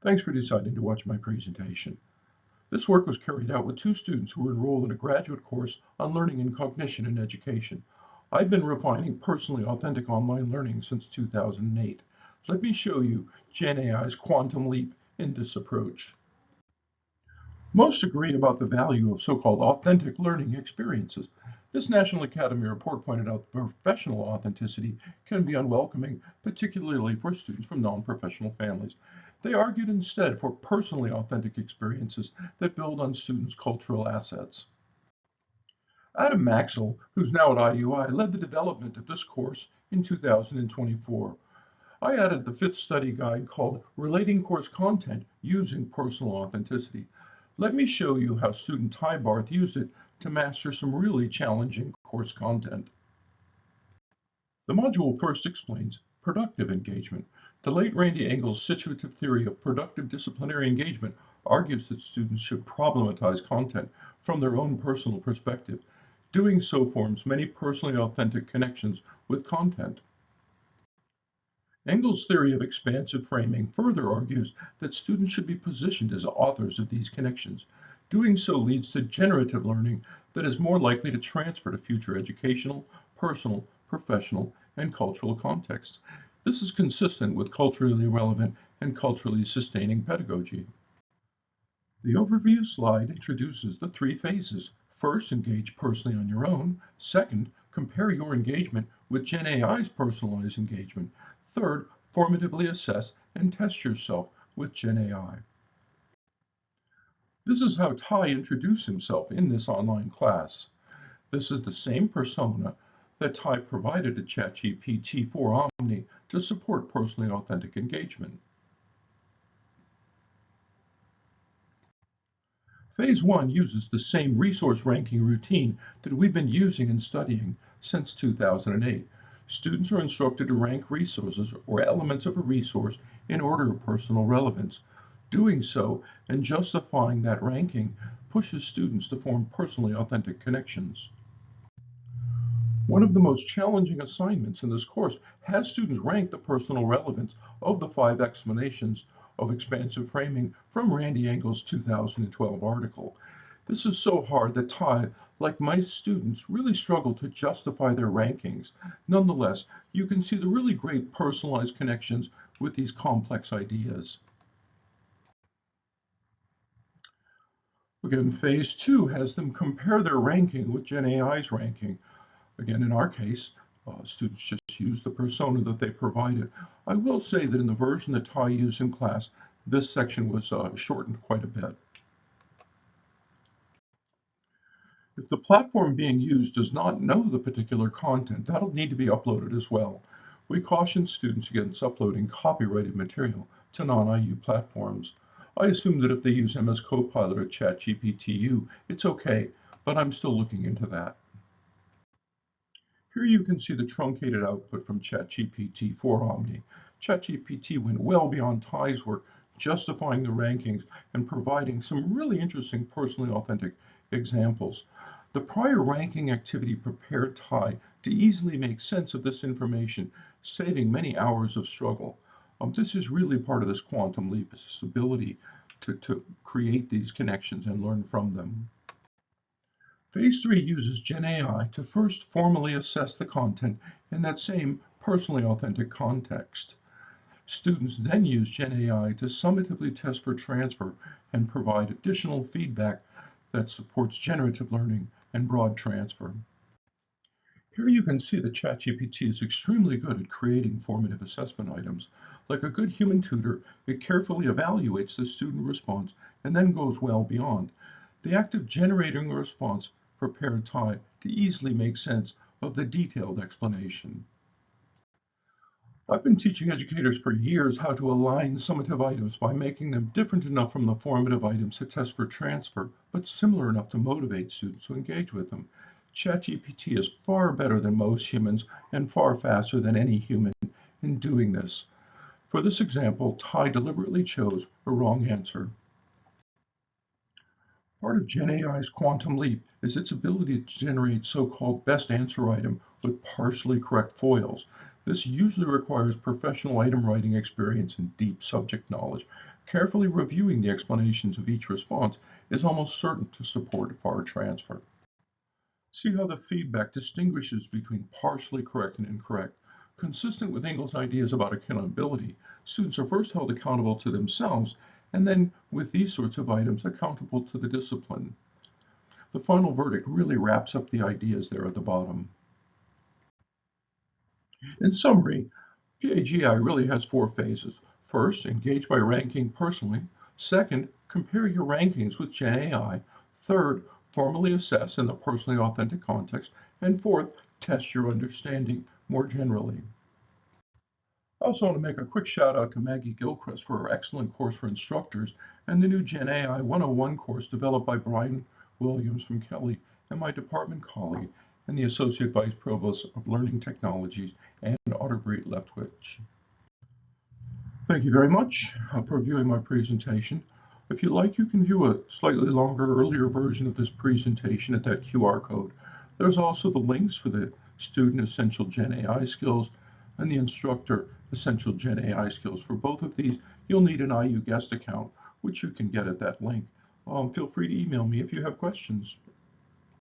Thanks for deciding to watch my presentation. This work was carried out with two students who were enrolled in a graduate course on learning and cognition in education. I've been refining personally authentic online learning since 2008. Let me show you GenAI's quantum leap in this approach. Most agree about the value of so-called authentic learning experiences. This National Academy report pointed out that professional authenticity can be unwelcoming, particularly for students from non-professional families. They argued instead for personally authentic experiences that build on students' cultural assets. Adam Maxwell, who's now at IUI, led the development of this course in 2024. I added the fifth study guide called Relating Course Content Using Personal Authenticity. Let me show you how student Ty Barth used it to master some really challenging course content. The module first explains productive engagement. The late Randy Engel's situative theory of productive disciplinary engagement argues that students should problematize content from their own personal perspective. Doing so forms many personally authentic connections with content. Engel's theory of expansive framing further argues that students should be positioned as authors of these connections. Doing so leads to generative learning that is more likely to transfer to future educational, personal, professional, and cultural contexts. This is consistent with culturally relevant and culturally sustaining pedagogy. The overview slide introduces the three phases. First, engage personally on your own. Second, compare your engagement with GenAI's personalized engagement. Third, formatively assess and test yourself with GenAI. This is how Ty introduced himself in this online class. This is the same persona that Ty provided to ChatGPT 4 Omni to support personally authentic engagement. Phase 1 uses the same resource ranking routine that we've been using and studying since 2008. Students are instructed to rank resources or elements of a resource in order of personal relevance. Doing so and justifying that ranking pushes students to form personally authentic connections. One of the most challenging assignments in this course has students rank the personal relevance of the 5 explanations of expansive framing from Randy Engel's 2012 article. This is so hard that Ty, like my students, really struggle to justify their rankings. Nonetheless, you can see the really great personalized connections with these complex ideas. Again, phase 2 has them compare their ranking with GenAI's ranking. Again, in our case, students just use the persona that they provided. I will say that in the version that Ty used in class, this section was shortened quite a bit. If the platform being used does not know the particular content, that'll need to be uploaded as well. We caution students against uploading copyrighted material to non-IU platforms. I assume that if they use MS Copilot or ChatGPT-U, it's okay, but I'm still looking into that. Here you can see the truncated output from ChatGPT 4 Omni. ChatGPT went well beyond Ty's work, justifying the rankings and providing some really interesting personally authentic examples. The prior ranking activity prepared Ty to easily make sense of this information, saving many hours of struggle. This is really part of this quantum leap, is this ability to create these connections and learn from them. Phase 3 uses GenAI to first formally assess the content in that same personally authentic context. Students then use GenAI to summatively test for transfer and provide additional feedback that supports generative learning and broad transfer. Here you can see that ChatGPT is extremely good at creating formative assessment items. Like a good human tutor, it carefully evaluates the student response and then goes well beyond. The act of generating a response prepared Ty to easily make sense of the detailed explanation. I've been teaching educators for years how to align summative items by making them different enough from the formative items to test for transfer, but similar enough to motivate students to engage with them. ChatGPT is far better than most humans and far faster than any human in doing this. For this example, Ty deliberately chose a wrong answer. Part of GenAI's quantum leap is its ability to generate so-called best answer item with partially correct foils. This usually requires professional item writing experience and deep subject knowledge. Carefully reviewing the explanations of each response is almost certain to support file transfer. See how the feedback distinguishes between partially correct and incorrect. Consistent with Engel's ideas about accountability, students are first held accountable to themselves, and then, with these sorts of items, accountable to the discipline. The final verdict really wraps up the ideas there at the bottom. In summary, PAGI really has 4 phases. First, engage by ranking personally. Second, compare your rankings with GenAI. Third, formally assess in the personally authentic context. And fourth, test your understanding more generally. I also want to make a quick shout out to Maggie Gilchrist for her excellent course for instructors and the new GenAI 101 course developed by Brian Williams from Kelly and my department colleague and the Associate Vice Provost of Learning Technologies, Ann Otterbreit Leftwich. Thank you very much for viewing my presentation. If you like, you can view a slightly longer, earlier version of this presentation at that QR code. There's also the links for the Student Essential GenAI Skills and the Instructor Essential GenAI Skills. For both of these, you'll need an IU guest account, which you can get at that link. Feel free to email me if you have questions.